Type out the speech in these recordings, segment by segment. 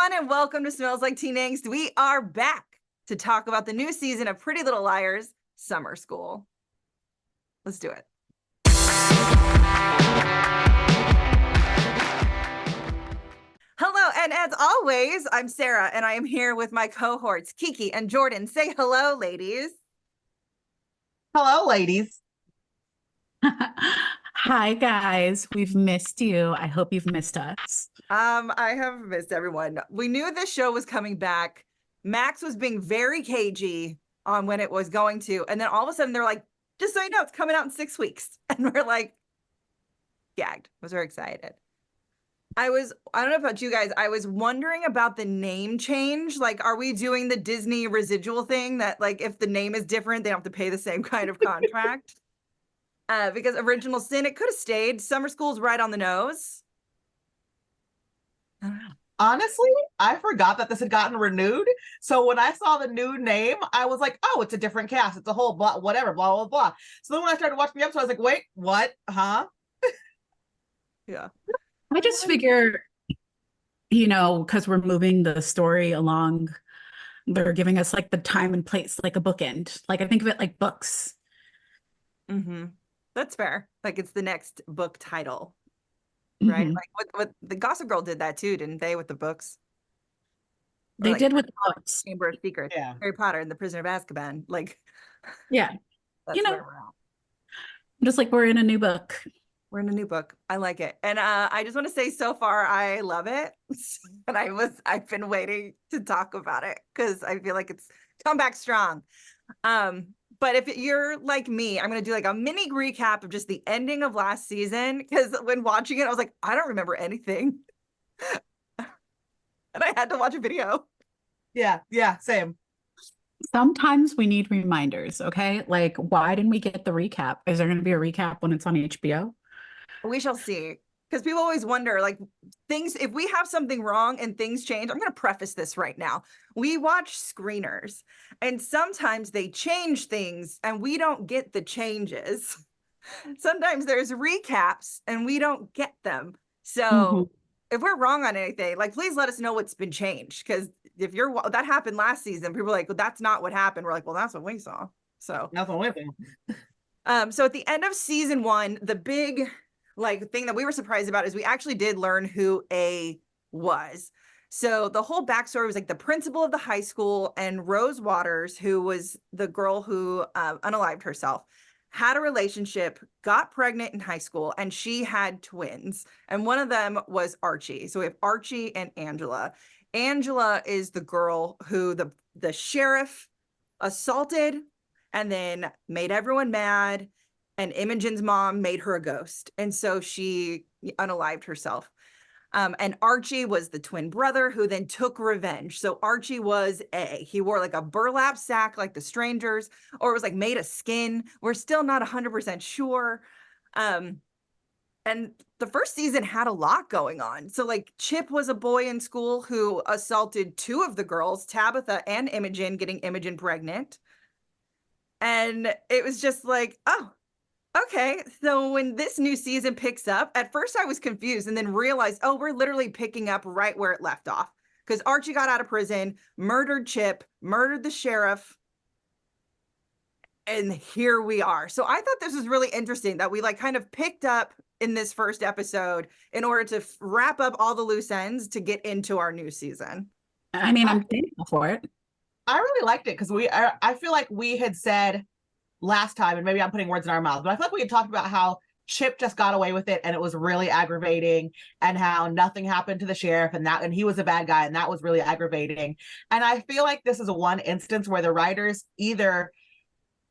everyone, and welcome to Smells Like Teen Angst. We are back to talk about the new season of Pretty Little Liars, Summer School. Let's do it. Hello, and as always, I'm Sarah, and I am here with my cohorts, Keiki and Jordan. Say hello, ladies. Hello, ladies. Hi, guys. We've missed you. I hope you've missed us. I have missed everyone. We knew this show was coming back. Max was being very cagey on when it was going to, and then all of a sudden they're like, just so you know, it's coming out in 6 weeks. And we're like, gagged. I was very excited. I don't know about you guys, I was wondering about the name change. Like, are we doing the Disney residual thing that, like, if the name is different, they don't have to pay the same kind of contract? Because Original Sin, it could have stayed. Summer School's right on the nose. I don't know. Honestly, I forgot that this had gotten renewed. So when I saw the new name, I was like, oh, it's a different cast. It's a whole blah, whatever, blah, blah, blah. So then when I started watching the episode, I was like, wait, what? Huh? Yeah. I just figure, because we're moving the story along, they're giving us like the time and place, like a bookend. Like I think of it like books. Mm-hmm. That's fair. Like it's the next book title, right? Mm-hmm. Like what the Gossip Girl did that too, didn't they? With the books, or They like did with the books. Chamber of Secrets, Yeah. Harry Potter and the Prisoner of Azkaban. Like, Yeah. that's where we're at. Just like we're in a new book. We're in a new book. I like it. And I just want to say so far, I love it. And I've been waiting to talk about it because I feel like it's come back strong. But if you're like me, I'm going to do like a mini recap of just the ending of last season. Because when watching it, I was like, I don't remember anything. And I had to watch a video. Yeah, same. Sometimes we need reminders, okay? Like, why didn't we get the recap? Is there going to be a recap when it's on HBO? We shall see. Because people always wonder, like, things, if we have something wrong and things change, I'm going to preface this right now. We watch screeners, and sometimes they change things, and we don't get the changes. Sometimes there's recaps, and we don't get them. So if we're wrong on anything, like, please let us know what's been changed. Because if that happened last season, people were like, well, that's not what happened. We're like, well, that's what we saw. So Nothing with it. So at the end of season 1, the big thing that we were surprised about is we actually did learn who A was. So the whole backstory was like the principal of the high school and Rose Waters, who was the girl who unalived herself, had a relationship, got pregnant in high school, and she had twins. And one of them was Archie. So we have Archie and Angela. Angela is the girl who the sheriff assaulted and then made everyone mad. And Imogen's mom made her a ghost. And so she unalived herself. And Archie was the twin brother who then took revenge. So Archie was A. He wore like a burlap sack like the strangers, or it was like made of skin. We're still not 100% sure. And the first season had a lot going on. So like Chip was a boy in school who assaulted 2 of the girls, Tabitha and Imogen, getting Imogen pregnant. And it was just like, oh, okay, so when this new season picks up, at first I was confused and then realized, oh, we're literally picking up right where it left off. Because Archie got out of prison, murdered Chip, murdered the sheriff, and here we are. So I thought this was really interesting that we like kind of picked up in this first episode in order to wrap up all the loose ends to get into our new season. I mean, I'm thankful for it. I really liked it because I feel like we had said last time, and maybe I'm putting words in our mouth, but I feel like we had talked about how Chip just got away with it and it was really aggravating, and how nothing happened to the sheriff and he was a bad guy and that was really aggravating. And I feel like this is one instance where the writers either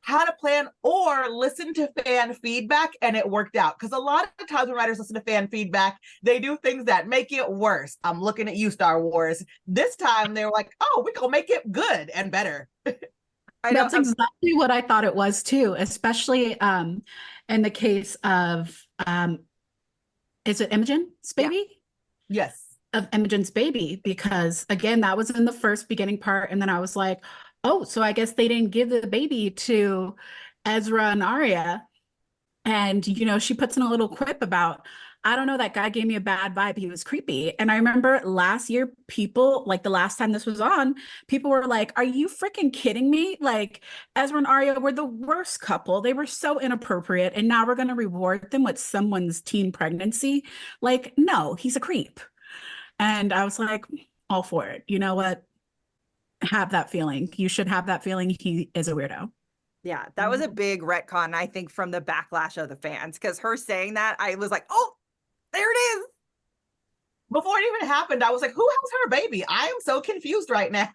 had a plan or listened to fan feedback and it worked out. Because a lot of times when writers listen to fan feedback, they do things that make it worse. I'm looking at you, Star Wars. This time they were like, oh, we gonna make it good and better. That's exactly what I thought it was too, especially in the case of, is it Imogen's baby? Yeah. Yes. Of Imogen's baby, because again, that was in the first beginning part. And then I was like, oh, so I guess they didn't give the baby to Ezra and Arya. And, she puts in a little quip about, I don't know, that guy gave me a bad vibe. He was creepy. And I remember last year, people, like the last time this was on, people were like, are you freaking kidding me? Like, Ezra and Arya were the worst couple. They were so inappropriate. And now we're going to reward them with someone's teen pregnancy. Like, no, he's a creep. And I was like, all for it. You know what? Have that feeling. You should have that feeling. He is a weirdo. Yeah, that was a big retcon, I think, from the backlash of the fans, because her saying that, I was like, oh, there it is. Before it even happened, I was like, who has her baby? I am so confused right now.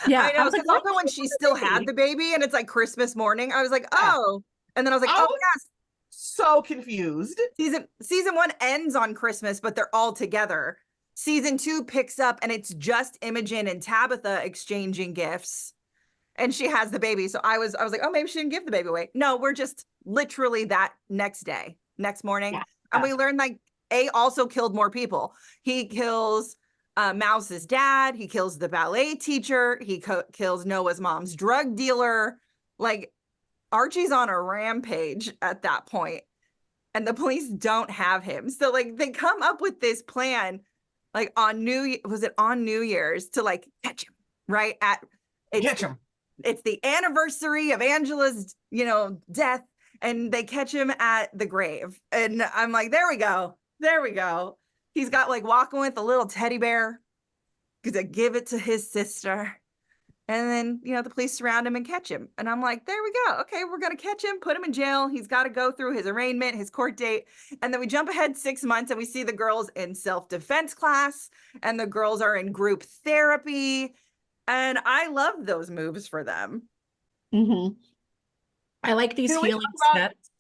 Yeah, I know. Because also when she still had the baby and it's like Christmas morning, I was like, oh. And then I was like, oh, yes. So confused. Season 1 ends on Christmas, but they're all together. Season 2 picks up and it's just Imogen and Tabitha exchanging gifts. And she has the baby. So I was like, oh, maybe she didn't give the baby away. No, we're just literally that next morning. Yeah. And we learned like A also killed more people. He kills Mouse's dad. He kills the ballet teacher. He kills Noah's mom's drug dealer. Like, Archie's on a rampage at that point. And the police don't have him. So like they come up with this plan like on New Year's to like catch him, right? Catch him. It's the anniversary of Angela's, death, and they catch him at the grave. And I'm like, there we go. He's got like walking with a little teddy bear because I give it to his sister. And then, the police surround him and catch him. And I'm like, there we go. Okay, we're going to catch him, put him in jail. He's got to go through his arraignment, his court date. And then we jump ahead 6 months and we see the girls in self-defense class and the girls are in group therapy. And I love those moves for them. Mm-hmm. I like these healing steps.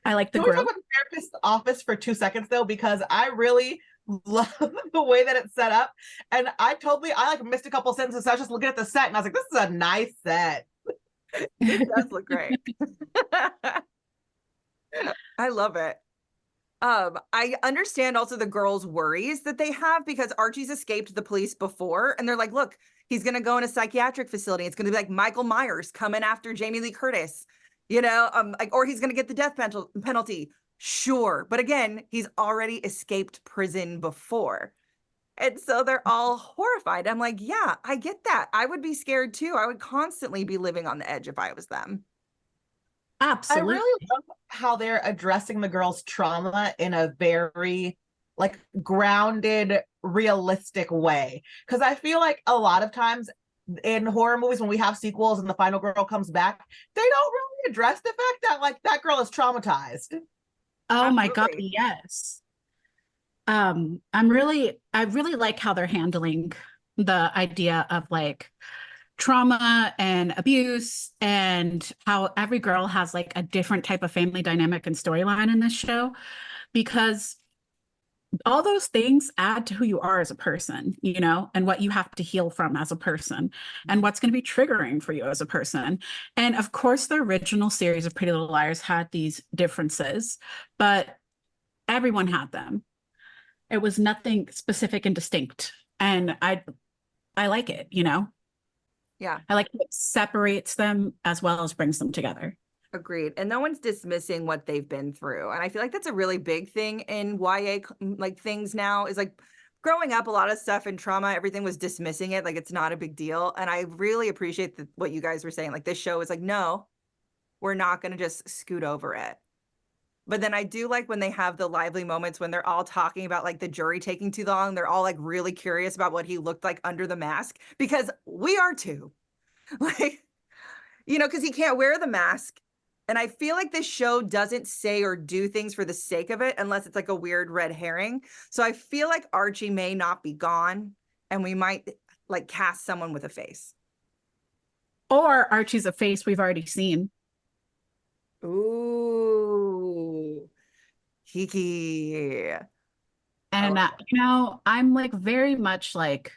I like the growth. Can we talk about the therapist's office for 2 seconds though? Because I really love the way that it's set up. And I like missed a couple sentences. So I was just looking at the set and I was like, this is a nice set. It does look great. I love it. I understand also the girls' worries that they have because Archie's escaped the police before and they're like, look, he's going to go in a psychiatric facility. It's going to be like Michael Myers coming after Jamie Lee Curtis, or he's going to get the death penalty. Sure. But again, he's already escaped prison before. And so they're all horrified. I'm like, yeah, I get that. I would be scared too. I would constantly be living on the edge if I was them. Absolutely. I really love how they're addressing the girls' trauma in a very like grounded, realistic way. Because I feel like a lot of times in horror movies, when we have sequels and the final girl comes back, they don't really address the fact that like that girl is traumatized. Oh Absolutely. My God, yes. I really like how they're handling the idea of like trauma and abuse and how every girl has like a different type of family dynamic and storyline in this show, because all those things add to who you are as a person, and what you have to heal from as a person and what's going to be triggering for you as a person. And of course, the original series of Pretty Little Liars had these differences, but everyone had them. It was nothing specific and distinct. And I like it, Yeah. I like it separates them as well as brings them together. Agreed. And no one's dismissing what they've been through. And I feel like that's a really big thing in YA like things now is like growing up, a lot of stuff and trauma, everything was dismissing it. Like it's not a big deal. And I really appreciate what you guys were saying. Like this show is like, no, we're not going to just scoot over it. But then I do like when they have the lively moments when they're all talking about like the jury taking too long. They're all like really curious about what he looked like under the mask, because we are too. Like, because he can't wear the mask. And I feel like this show doesn't say or do things for the sake of it unless it's like a weird red herring. So I feel like Archie may not be gone and we might like cast someone with a face. Or Archie's a face we've already seen. Ooh, Keiki. And, I'm like very much like,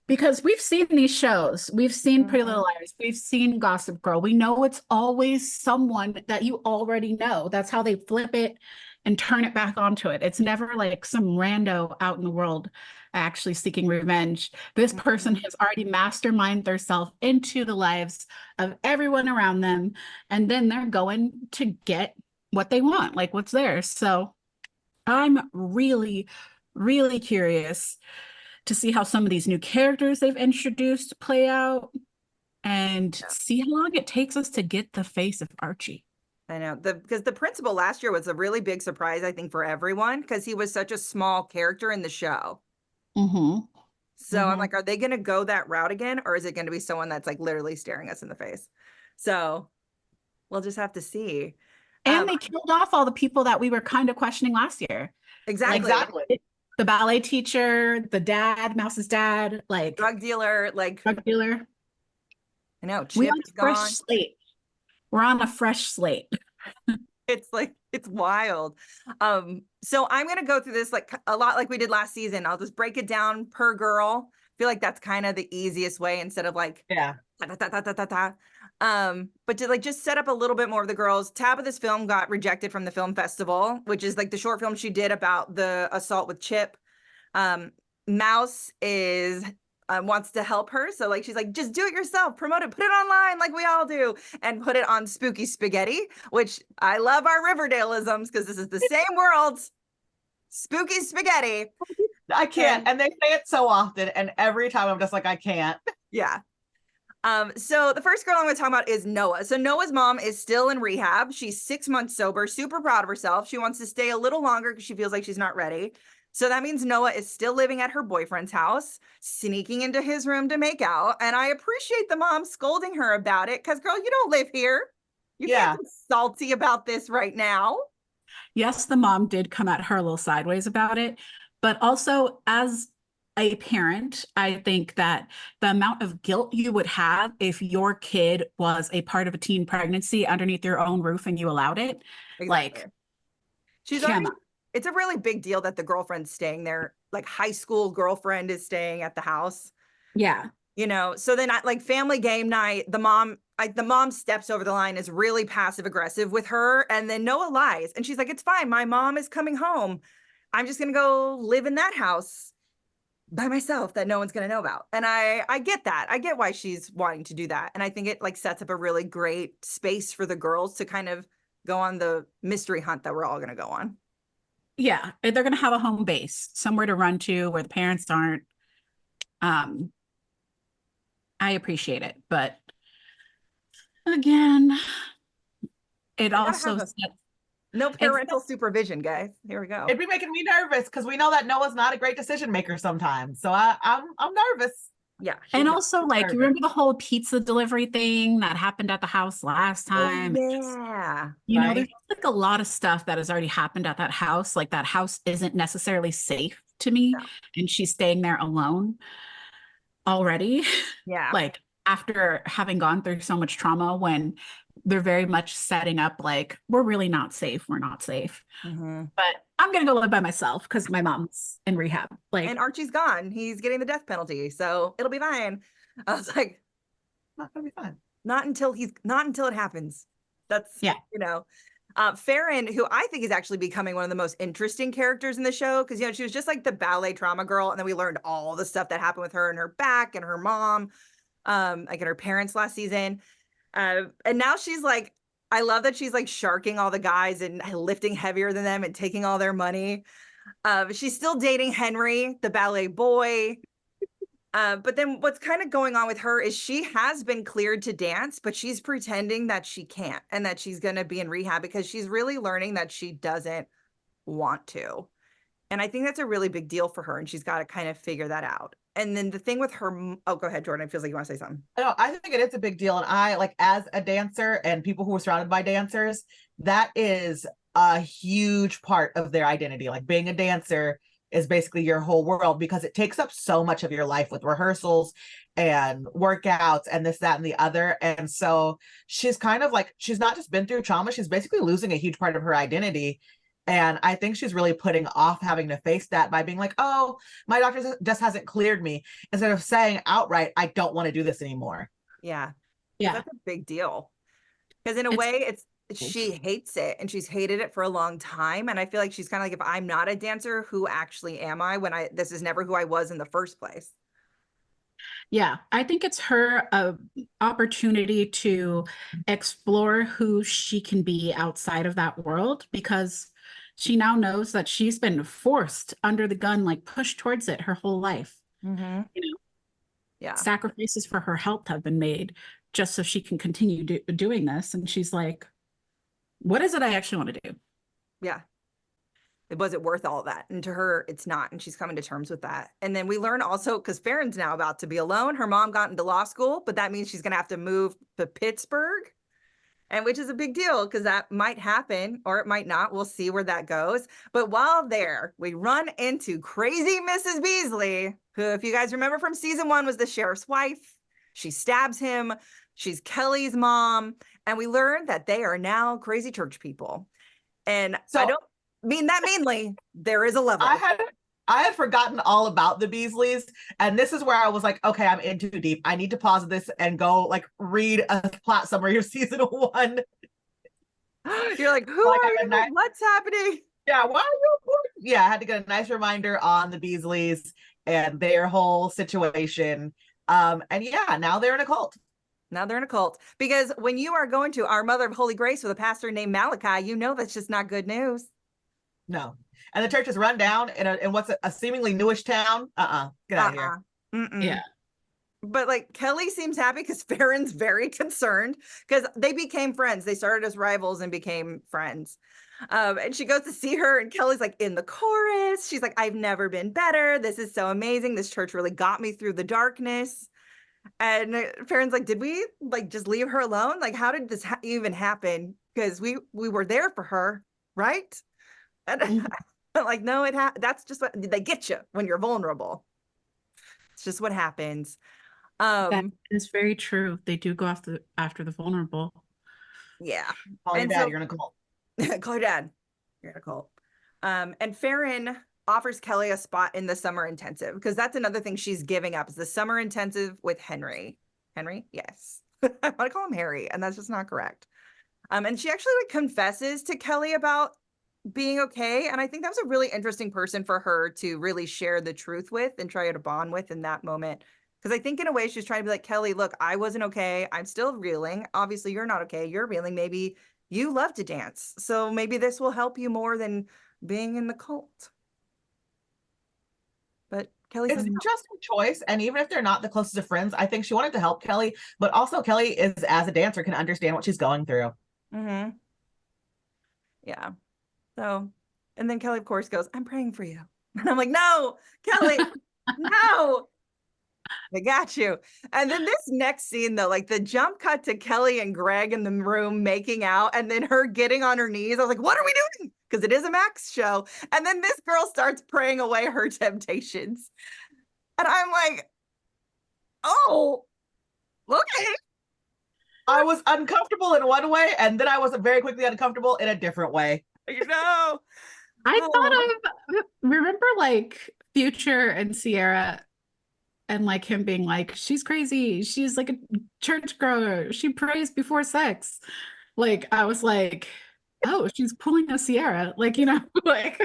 because we've seen these shows, we've seen Pretty Little Liars, we've seen Gossip Girl. We know it's always someone that you already know. That's how they flip it and turn it back onto it. It's never like some rando out in the world actually seeking revenge. This person has already masterminded themselves into the lives of everyone around them. And then they're going to get what they want, like what's theirs. So I'm really, really curious to see how some of these new characters they've introduced play out and see how long it takes us to get the face of Archie. I know, because the principal last year was a really big surprise, I think, for everyone, because he was such a small character in the show. Mm-hmm. So I'm like, are they going to go that route again? Or is it going to be someone that's like literally staring us in the face? So we'll just have to see. And they killed off all the people that we were kind of questioning last year. Exactly. The ballet teacher, the dad, Mouse's dad, like drug dealer. I know. We're on Chip's a fresh gone. slate. We're on a fresh slate. It's wild. So I'm going to go through this like a lot like we did last season. I'll just break it down per girl. I feel like that's kind of the easiest way instead of like, but to like just set up a little bit more of the girls. Tabitha's film got rejected from the film festival, which is like the short film she did about the assault with Chip. Mouse is wants to help her. So like, she's like, just do it yourself, promote it, put it online like we all do, and put it on Spooky Spaghetti, which I love our Riverdaleisms because this is the same world. Spooky Spaghetti. I can't. And they say it so often. And every time I'm just like, I can't. Yeah. So the first girl I'm going to talk about is Noah. So Noah's mom is still in rehab. She's 6 months sober, super proud of herself. She wants to stay a little longer because she feels like she's not ready. So that means Noah is still living at her boyfriend's house, sneaking into his room to make out. And I appreciate the mom scolding her about it because, girl, you don't live here. You can't be salty about this right now. Yes, the mom did come at her a little sideways about it. But also, as a parent, I think that the amount of guilt you would have if your kid was a part of a teen pregnancy underneath your own roof and you allowed it, like, she's already, it's a really big deal that the girlfriend's staying there. Like high school girlfriend is staying at the house. Yeah. You know, so then like family game night, the mom steps over the line, is really passive aggressive with her. And then Noah lies. And she's like, it's fine. My mom is coming home. I'm just going to go live in that house by myself that no one's going to know about. And I get that. I get why she's wanting to do that. And I think it like sets up a really great space for the girls to kind of go on the mystery hunt that we're all going to go on. Yeah. They're going to have a home base, somewhere to run to where the parents aren't. I appreciate it. But again, it also sets no parental supervision, guys. Here we go. It'd be making me nervous because we know that Noah's not a great decision maker sometimes. So I'm nervous. Yeah. And also, like, you remember the whole pizza delivery thing that happened at the house last time? Oh, yeah. You know, there's like a lot of stuff that has already happened at that house. Like, that house isn't necessarily safe to me. No. And she's staying there alone already. Yeah. Like, after having gone through so much trauma, when they're very much setting up like, we're really not safe. We're not safe. Mm-hmm. But I'm going to go live by myself because my mom's in rehab. Like, and Archie's gone. He's getting the death penalty. So it'll be fine. I was like, not going to be fine. Not until it happens. That's, you know, Faran, who I think is actually becoming one of the most interesting characters in the show. Cause you know, she was just like the ballet trauma girl. And then we learned all the stuff that happened with her and her back and her mom, like and her parents last season. And now she's like, I love that she's like sharking all the guys and lifting heavier than them and taking all their money. She's still dating Henry, the ballet boy. But then what's kind of going on with her is she has been cleared to dance, but she's pretending that she can't and that she's going to be in rehab because she's really learning that she doesn't want to. And I think that's a really big deal for her. And she's got to kind of figure that out. And then the thing with her, oh, go ahead, Jordan. It feels like you want to say something. No, I think it is a big deal. And I, like, as a dancer and people who are surrounded by dancers, that is a huge part of their identity. Like, being a dancer is basically your whole world because it takes up so much of your life with rehearsals and workouts and this, that, and the other. And so she's kind of like, she's not just been through trauma, she's basically losing a huge part of her identity. And I think she's really putting off having to face that by being like, oh, my doctor just hasn't cleared me, instead of saying outright, I don't want to do this anymore. Yeah. Yeah. That's a big deal. Because in a way, she hates it and she's hated it for a long time. And I feel like she's kind of like, if I'm not a dancer, who actually am I when this is never who I was in the first place? Yeah, I think it's her opportunity to explore who she can be outside of that world, because she now knows that she's been forced under the gun, like pushed towards it her whole life. Mm-hmm. You know, Yeah. sacrifices for her health have been made just so she can continue doing this. And she's like, what is it I actually want to do? Yeah. Was it worth all that? And to her, it's not. And she's coming to terms with that. And then we learn also, because Faran's now about to be alone. Her mom got into law school, but that means she's going to have to move to Pittsburgh. And which is a big deal because that might happen or it might not. We'll see where that goes. But while there, we run into crazy Mrs. Beasley, who, if you guys remember from season 1, was the sheriff's wife. She stabs him. She's Kelly's mom. And we learn that they are now crazy church people. And so, I don't mean that meanly. There is a level. I had forgotten all about the Beasleys, and this is where I was like, okay, I'm in too deep. I need to pause this and go like read a plot summary of season 1. You're like, who are you? What's happening? Yeah, why are you important? Yeah, I had to get a nice reminder on the Beasleys and their whole situation. And yeah, now they're in a cult. Now they're in a cult. Because when you are going to Our Mother of Holy Grace with a pastor named Malachi, you know that's just not good news. No. And the church is run down in what's a seemingly newish town. Get out of here. Mm-mm. Yeah. But like Kelly seems happy because Faran's very concerned because they became friends. They started as rivals and became friends. And she goes to see her and Kelly's like in the chorus. She's like, I've never been better. This is so amazing. This church really got me through the darkness. And Faran's like, did we like just leave her alone? Like, how did this even happen? Because we were there for her, right? And like, no, that's just what they get you when you're vulnerable. It's just what happens. That is very true. They do go after the vulnerable. Yeah. Call your dad, you're in a cult. Call your dad. You're in a cult. And Faran offers Kelly a spot in the summer intensive because that's another thing she's giving up is the summer intensive with Henry. Henry? Yes. I want to call him Harry, and that's just not correct. And she actually like confesses to Kelly about being okay. And I think that was a really interesting person for her to really share the truth with and try to bond with in that moment. Because I think in a way she's trying to be like, Kelly, look, I wasn't okay. I'm still reeling. Obviously, you're not okay. You're reeling. Maybe you love to dance. So maybe this will help you more than being in the cult. But Kelly it's just a choice. And even if they're not the closest of friends, I think she wanted to help Kelly. But also Kelly is, as a dancer, can understand what she's going through. Mm-hmm. Yeah. So, and then Kelly, of course, goes, I'm praying for you. And I'm like, no, Kelly, no, I got you. And then this next scene, though, like the jump cut to Kelly and Greg in the room making out and then her getting on her knees. I was like, what are we doing? Because it is a Max show. And then this girl starts praying away her temptations. And I'm like, oh, okay. I was uncomfortable in one way, and then I was very quickly uncomfortable in a different way. You know, I thought of, remember like Future and Sierra and like him being like, she's crazy. She's like a church girl. She prays before sex. Like, I was like, oh, she's pulling a Sierra. Like, you know, like.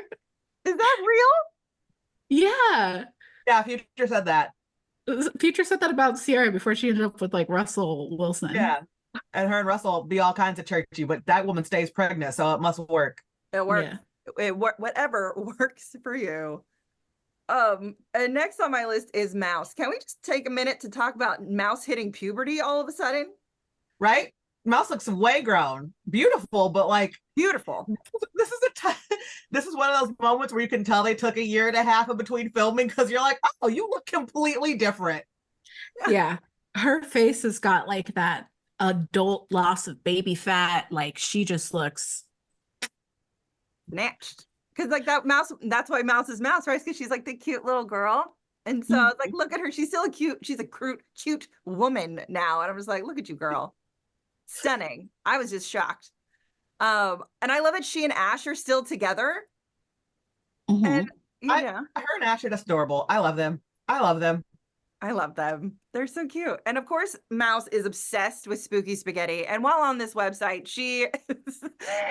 Is that real? Yeah. Yeah, Future said that. Future said that about Sierra before she ended up with like Russell Wilson. Yeah. And her and Russell be all kinds of churchy, but that woman stays pregnant, so it must work. It works. Yeah. Whatever works for you. And next on my list is Mouse. Can we just take a minute to talk about Mouse hitting puberty all of a sudden? Right? Mouse looks way grown, beautiful, but like beautiful. This is one of those moments where you can tell they took a year and a half in between filming because you're like, oh, you look completely different. Yeah, her face has got like that adult loss of baby fat. Like she just looks snatched. Because like that Mouse, that's why Mouse is Mouse, right? Because she's like the cute little girl. And so I was like, look at her. She's still she's a cute woman now. And I was like, look at you, girl. Stunning. I was just shocked. And I love that she and Ash are still together. Mm-hmm. And her and Ash are just adorable. I love them. I love them. They're so cute. And of course, Mouse is obsessed with spooky spaghetti. And while on this website, she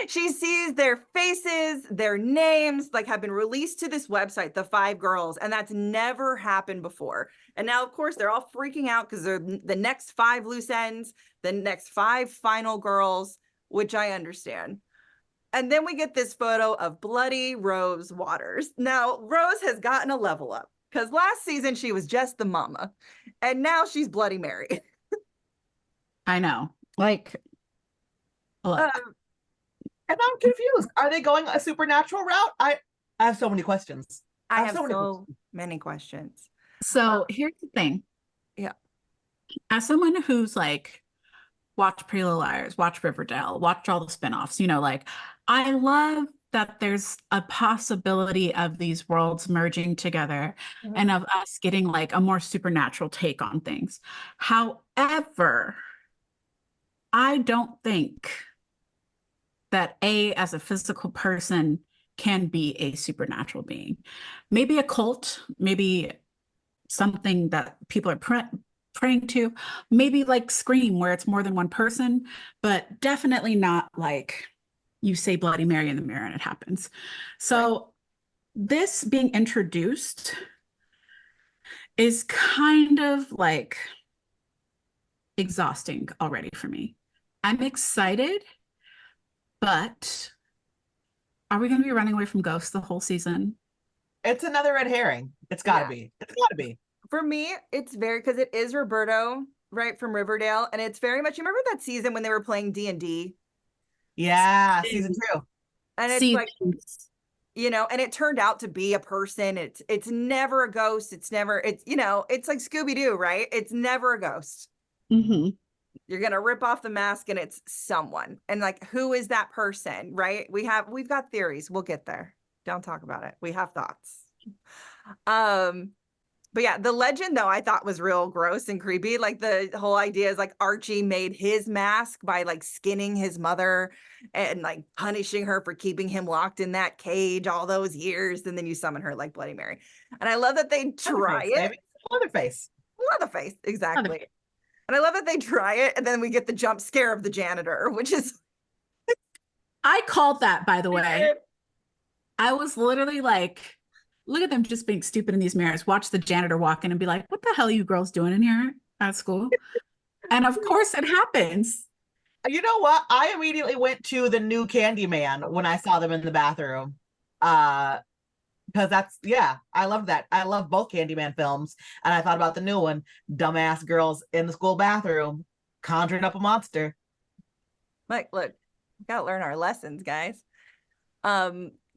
sees their faces, their names, like have been released to this website, the 5 girls, and that's never happened before. And now, of course, they're all freaking out because they're the next 5 loose ends, the next 5 final girls, which I understand. And then we get this photo of bloody Rose Waters. Now, Rose has gotten a level up because last season she was just the mama, and now she's Bloody Mary. I know. Like, look. And I'm confused. Are they going a supernatural route? I have so many questions. I have so many questions. So here's the thing. Yeah. As someone who's like watched Pretty Little Liars, watched Riverdale, watched all the spinoffs, you know, like I love that there's a possibility of these worlds merging together and of us getting like a more supernatural take on things. However, I don't think that as a physical person can be a supernatural being. Maybe a cult, maybe something that people are praying to, maybe like Scream where it's more than one person, but definitely not like you say Bloody Mary in the mirror and it happens. So this being introduced is kind of like exhausting already for me. I'm excited, but are we going to be running away from ghosts the whole season? It's another red herring. It's got to be. It's got to be. For me, it's very, because it is Roberto, right, from Riverdale. And it's very much, you remember that season when they were playing D&D? Yeah, season 2. And it's like, you know, and it turned out to be a person. It's never a ghost. It's you know, it's like Scooby-Doo, right? It's never a ghost. Mm-hmm. You're going to rip off the mask and it's someone. And like, who is that person, right? We've got theories. We'll get there. Don't talk about it. We have thoughts. But yeah, the legend though, I thought was real gross and creepy. Like the whole idea is like Archie made his mask by like skinning his mother and like punishing her for keeping him locked in that cage all those years. And then you summon her like Bloody Mary. And I love that they try it. Leatherface. Leatherface, exactly. And I love that they try it. And then we get the jump scare of the janitor, which is. I called that, by the way. I was literally like, look at them just being stupid in these mirrors. Watch the janitor walk in and be like, what the hell are you girls doing in here at school? And of course it happens. You know what? I immediately went to the new Candyman when I saw them in the bathroom. Because I love that. I love both Candyman films. And I thought about the new one, dumbass girls in the school bathroom conjuring up a monster. Like, look, we gotta learn our lessons, guys.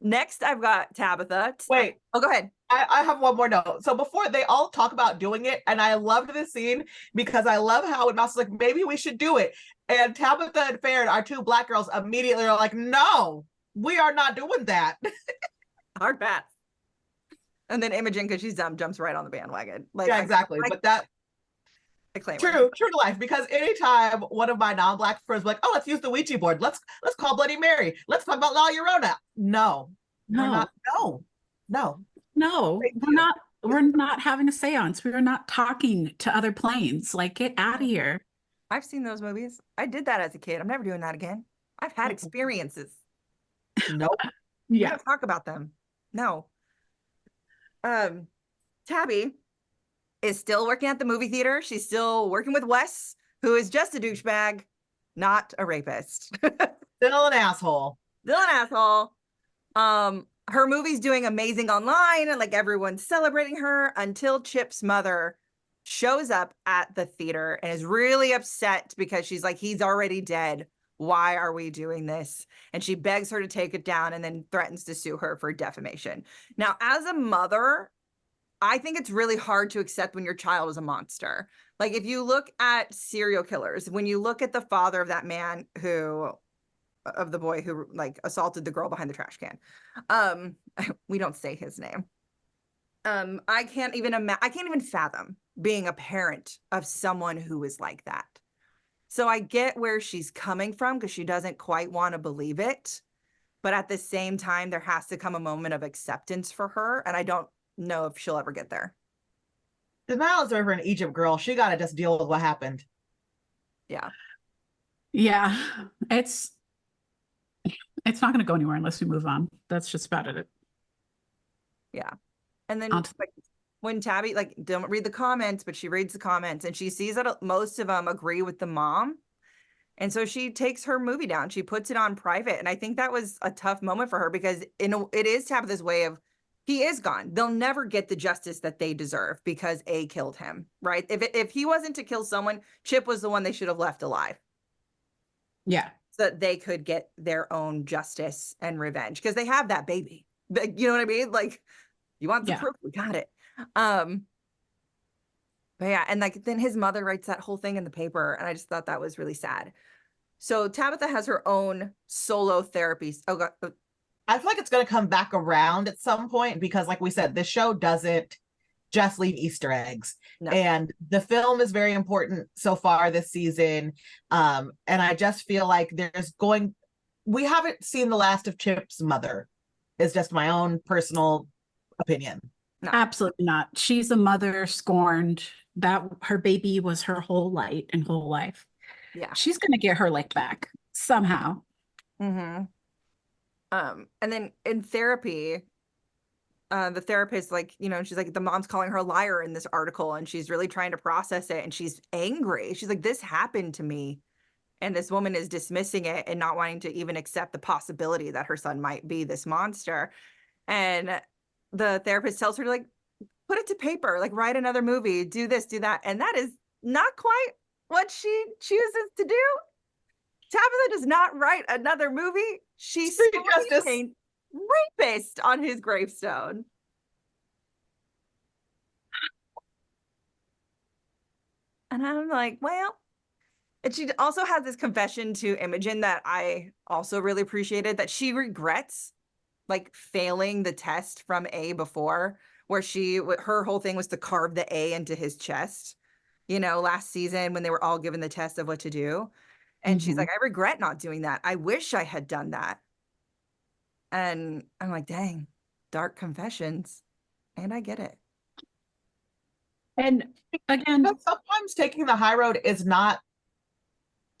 Next, I've got Tabitha. Wait. Oh, go ahead. I have one more note. So before they all talk about doing it, and I loved this scene because I love how it was like, maybe we should do it. And Tabitha and Faran, our two Black girls, immediately are like, no, we are not doing that. Hard pass. And then Imogen, because she's dumb, jumps right on the bandwagon. Like, yeah, exactly. But that true to life, because anytime one of my non-Black friends like, oh, let's use the Ouija board, let's call Bloody Mary, let's talk about La Llorona. No, we're not having a seance. We are not talking to other planes. Like, get out of here. I've seen those movies. I did that as a kid. I'm never doing that again. I've had experiences. Nope. Yeah. Don't talk about them. No. Tabby is still working at the movie theater. She's still working with Wes, who is just a douchebag, not a rapist. Still an asshole. Her movie's doing amazing online, and like everyone's celebrating her until Chip's mother shows up at the theater and is really upset because she's like, he's already dead. Why are we doing this? And she begs her to take it down and then threatens to sue her for defamation. Now, as a mother, I think it's really hard to accept when your child is a monster. Like, if you look at serial killers, when you look at the father of that man of the boy who like assaulted the girl behind the trash can, we don't say his name. I can't even fathom being a parent of someone who is like that. So I get where she's coming from because she doesn't quite want to believe it. But at the same time, there has to come a moment of acceptance for her. And I don't know if she'll ever get there. Denial is over an Egypt girl. She got to just deal with what happened. Yeah. It's not going to go anywhere unless we move on. That's just about it. Yeah. And then like, when Tabby, like, don't read the comments, but she reads the comments and she sees that most of them agree with the mom. And so she takes her movie down. She puts it on private. And I think that was a tough moment for her because it is Tabitha's way of, he is gone. They'll never get the justice that they deserve because A killed him, right? If he wasn't to kill someone, Chip was the one they should have left alive. Yeah. So that they could get their own justice and revenge because they have that baby. You know what I mean? Like, you want the proof? We got it. But yeah, and like then his mother writes that whole thing in the paper, and I just thought that was really sad. So Tabitha has her own solo therapy. Oh God. I feel like it's going to come back around at some point because, like we said, this show doesn't just leave Easter eggs. No. And the film is very important so far this season. And I just feel like we haven't seen the last of Chip's mother. It's just my own personal opinion. No. Absolutely not. She's a mother scorned. That her baby was her whole light and whole life. Yeah. She's going to get her life back somehow. Mm-hmm. And then in therapy, the therapist, like, you know, she's like, the mom's calling her a liar in this article, and she's really trying to process it, and she's angry. She's like, this happened to me. And this woman is dismissing it and not wanting to even accept the possibility that her son might be this monster. And the therapist tells her to, like, put it to paper, like, write another movie, do this, do that. And that is not quite what she chooses to do. Tabitha does not write another movie. She paints rapist on his gravestone. And I'm like, well, and she also has this confession to Imogen that I also really appreciated, that she regrets like failing the test from A before, where her whole thing was to carve the A into his chest, you know, last season when they were all given the test of what to do. And she's like, I regret not doing that. I wish I had done that. And I'm like, dang, dark confessions. And I get it. And again, sometimes taking the high road is not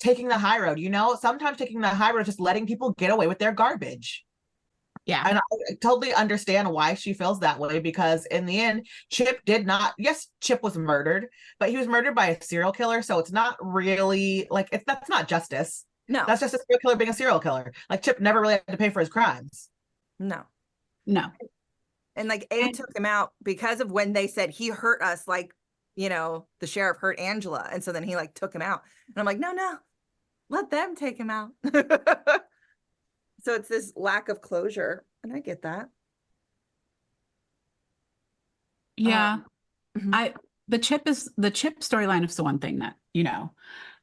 taking the high road, you know? Sometimes taking the high road is just letting people get away with their garbage. Yeah. And I totally understand why she feels that way, because in the end, Chip was murdered, but he was murdered by a serial killer. So it's not really like, that's not justice. No. That's just a serial killer being a serial killer. Like, Chip never really had to pay for his crimes. No. And like A took him out because of when they said he hurt us, like, you know, the sheriff hurt Angela. And so then he like took him out. And I'm like, no, let them take him out. So it's this lack of closure. And I get that. Yeah. The Chip storyline is the one thing that, you know,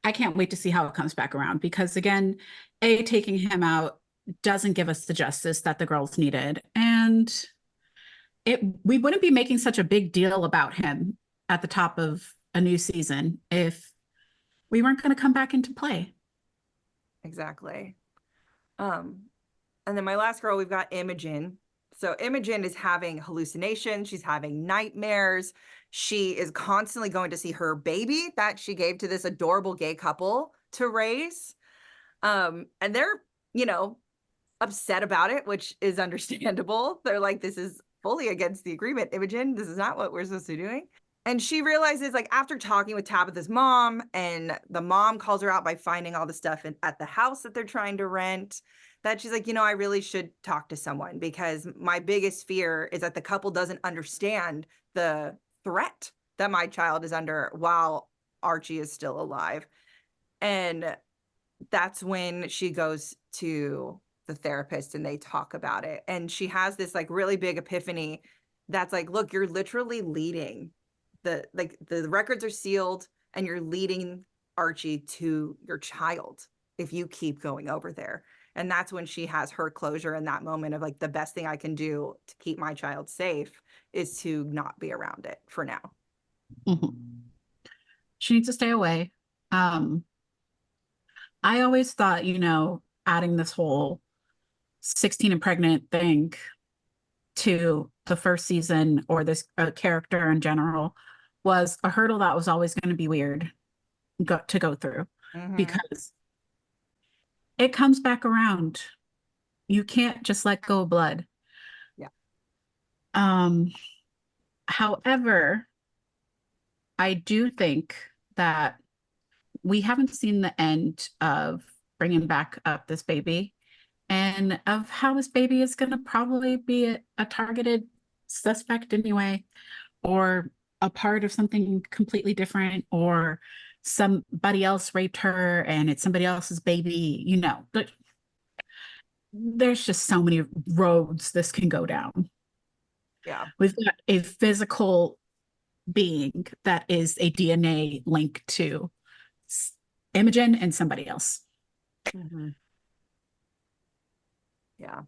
I can't wait to see how it comes back around, because again, A, taking him out doesn't give us the justice that the girls needed. And we wouldn't be making such a big deal about him at the top of a new season if we weren't going to come back into play. Exactly. And then my last girl, we've got Imogen. So Imogen is having hallucinations. She's having nightmares. She is constantly going to see her baby that she gave to this adorable gay couple to raise. And they're, you know, upset about it, which is understandable. They're like, this is fully against the agreement, Imogen. This is not what we're supposed to be doing. And she realizes, like, after talking with Tabitha's mom, and the mom calls her out by finding all the stuff at the house that they're trying to rent, that she's like, you know, I really should talk to someone, because my biggest fear is that the couple doesn't understand the threat that my child is under while Archie is still alive. And that's when she goes to the therapist and they talk about it. And she has this like really big epiphany that's like, look, you're literally leading the records are sealed and you're leading Archie to your child if you keep going over there. And that's when she has her closure in that moment of like, the best thing I can do to keep my child safe is to not be around it for now. She needs to stay away. I always thought, you know, adding this whole 16 and pregnant thing to the first season, or this character in general, was a hurdle that was always going to be weird to go through, because it comes back around. You can't just let go of blood. Yeah. However, I do think that we haven't seen the end of bringing back up this baby and of how this baby is going to probably be a targeted suspect anyway, or a part of something completely different, or somebody else raped her and it's somebody else's baby, you know. But there's just so many roads this can go down. Yeah. We've got a physical being that is a DNA link to Imogen and somebody else. Mm-hmm. Yeah.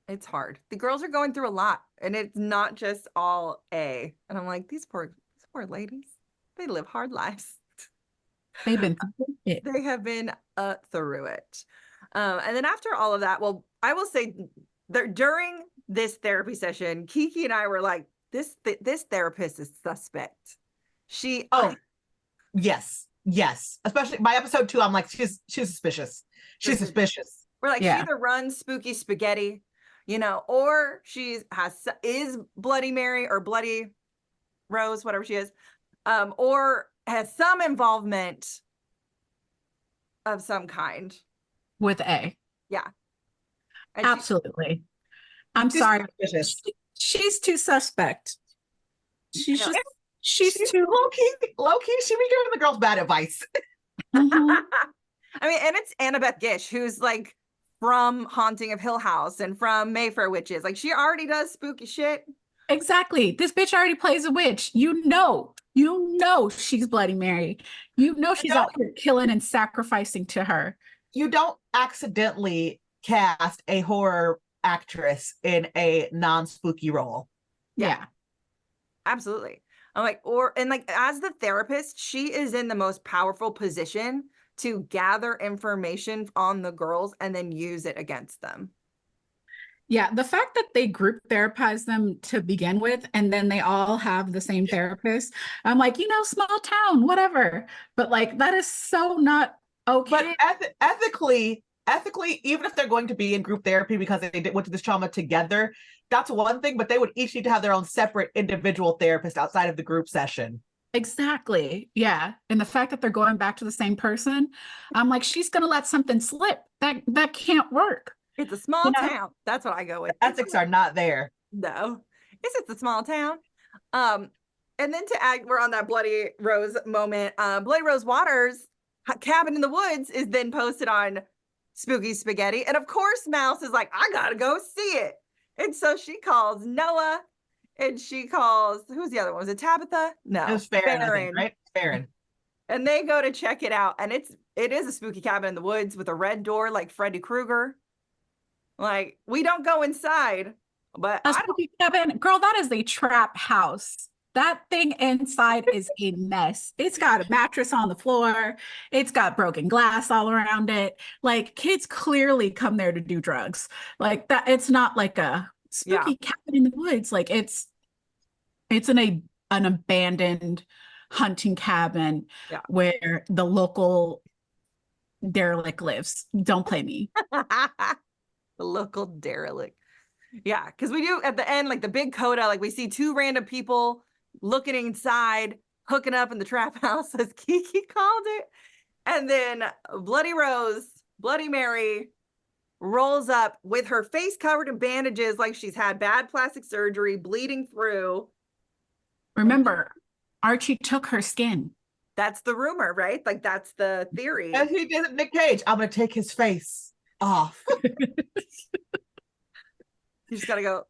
It's hard. The girls are going through a lot, and it's not just all A. And I'm like, these poor ladies, they live hard lives. They've been through it. They have been through it. And then after all of that, well, I will say that during this therapy session, Keiki and I were like, this therapist is suspect. Yes. Especially by episode 2, I'm like, she's suspicious. She's suspicious. We're like, she either runs spooky spaghetti, you know, or is Bloody Mary or Bloody Rose, whatever she is, or has some involvement of some kind. With A. Yeah. And absolutely. I'm sorry. Suspicious. She's too suspect. She's too low-key. She be giving the girls bad advice. Mhm. I mean, and it's Annabeth Gish, who's like from Haunting of Hill House and from Mayfair Witches. Like, she already does spooky shit. Exactly. This bitch already plays a witch. You know she's Bloody Mary. You know she's out here killing and sacrificing to her. You don't accidentally cast a horror actress in a non-spooky role. Yeah. Absolutely. I'm like, as the therapist, she is in the most powerful position to gather information on the girls and then use it against them. Yeah, the fact that they group therapize them to begin with, and then they all have the same therapist, I'm like, small town, whatever. But like, that is so not okay. But ethically, even if they're going to be in group therapy because they went to this trauma together, that's one thing, but they would each need to have their own separate individual therapist outside of the group session. Exactly. Yeah. And the fact that they're going back to the same person, I'm like, she's going to let something slip. That can't work. It's a small town. That's what I go with. Ethics are not there. No, it's just a small town. And then to add, we're on that Bloody Rose moment. Bloody Rose Waters' cabin in the woods is then posted on Spooky Spaghetti. And of course, Mouse is like, I gotta go see it. And so she calls Noah, and she calls, who's the other one? Was it Tabitha? No. It was Faran, I think, right? Faran. And they go to check it out. And it is a spooky cabin in the woods with a red door like Freddy Krueger. Like, we don't go inside, but a spooky cabin, girl, that is a trap house. That thing inside is a mess. It's got a mattress on the floor. It's got broken glass all around it. Like, kids clearly come there to do drugs. Like that. It's not like a spooky cabin in the woods. Like it's an abandoned hunting cabin where the local derelict lives. Don't play me. The local derelict. Yeah, because we do at the end, like the big coda, like we see 2 random people looking inside, hooking up in the trap house, as Keiki called it. And then Bloody Rose, Bloody Mary, rolls up with her face covered in bandages like she's had bad plastic surgery, bleeding through. Remember, Archie took her skin. That's the rumor, right? Like, that's the theory. As he did it, Nick Cage, I'm going to take his face off. You just gotta go.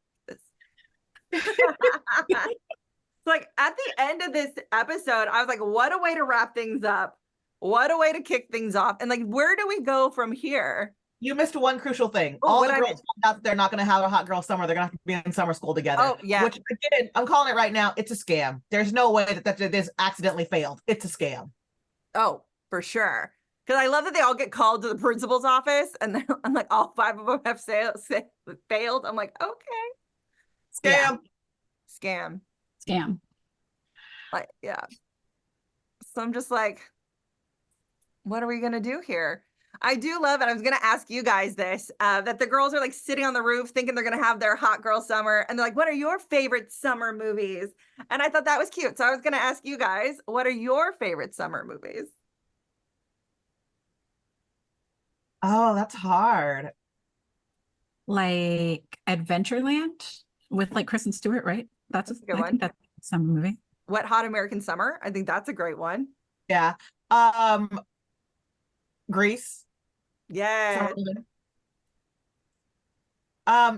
Like, at the end of this episode, I was like, what a way to wrap things up. What a way to kick things off. And like, where do we go from here? You missed one crucial thing. All the girls found out that they're not going to have a hot girl summer. They're going to have to be in summer school together. Oh, yeah. Which, again, I'm calling it right now. It's a scam. There's no way that this accidentally failed. It's a scam. Oh, for sure. Because I love that they all get called to the principal's office, and I'm like, all 5 of them have failed. I'm like, okay. Scam. Like, yeah. So I'm just like, what are we going to do here? I do love it. I was going to ask you guys this, that the girls are like sitting on the roof thinking they're going to have their hot girl summer. And they're like, what are your favorite summer movies? And I thought that was cute. So I was going to ask you guys, what are your favorite summer movies? Oh, that's hard. Like Adventureland with like Kristen Stewart, right? That's That's a good I one. think that's a summer movie. Wet Hot American Summer. I think that's a great one. Yeah. Grease. Yeah.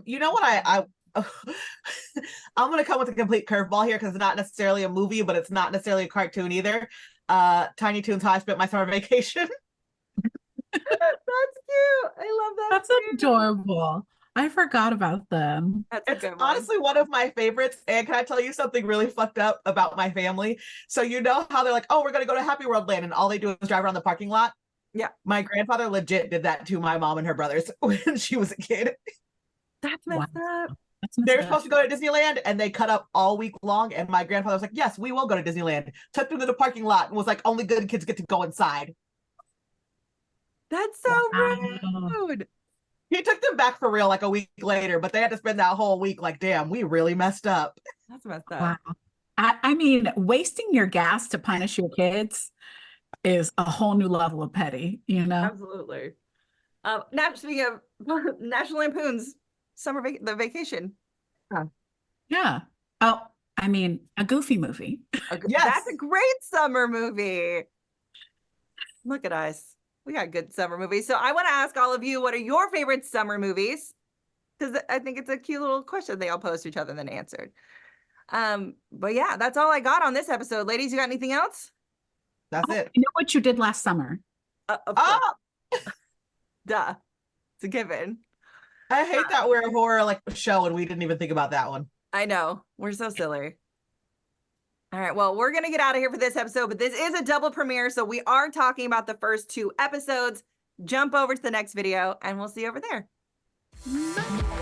You know what I I'm gonna come with a complete curveball here because it's not necessarily a movie, but it's not necessarily a cartoon either. Tiny Toons How I Spent My Summer Vacation. That's cute. I love that. That's too. adorable. I forgot about them. That's a It's good one. honestly one of my favorites. And can I tell you something really fucked up about my family? So you know how they're like, oh, we're gonna go to Happy World Land, and all they do is drive around the parking lot. Yeah. My grandfather legit did that to my mom and her brothers when she was a kid. That's messed up. That's messed They were up. supposed to go to Disneyland and they cut up all week long. And my grandfather was like, yes, we will go to Disneyland. Took them to the parking lot and was like, only good kids get to go inside. That's so Wow. rude. He took them back for real like a week later, but they had to spend that whole week like, damn, we really messed up. That's messed up. Wow. I mean, wasting your gas to punish your kids is a whole new level of petty, you know? Absolutely. Now speaking of National Lampoon's the vacation. Yeah. Oh, I mean, a Goofy movie. Yes. That's a great summer movie. Look at us. We got good summer movies. So I want to ask all of you, what are your favorite summer movies? Because I think it's a cute little question they all posed to each other and then answered. But yeah, that's all I got on this episode. Ladies, you got anything else? That's it. You know what you did last summer? Of course. Oh, Duh. It's a given. I hate that we're a horror like show and we didn't even think about that one. I know. We're so silly. All right. Well, we're going to get out of here for this episode, but this is a double premiere. So we are talking about the first 2 episodes. Jump over to the next video and we'll see you over there. Bye.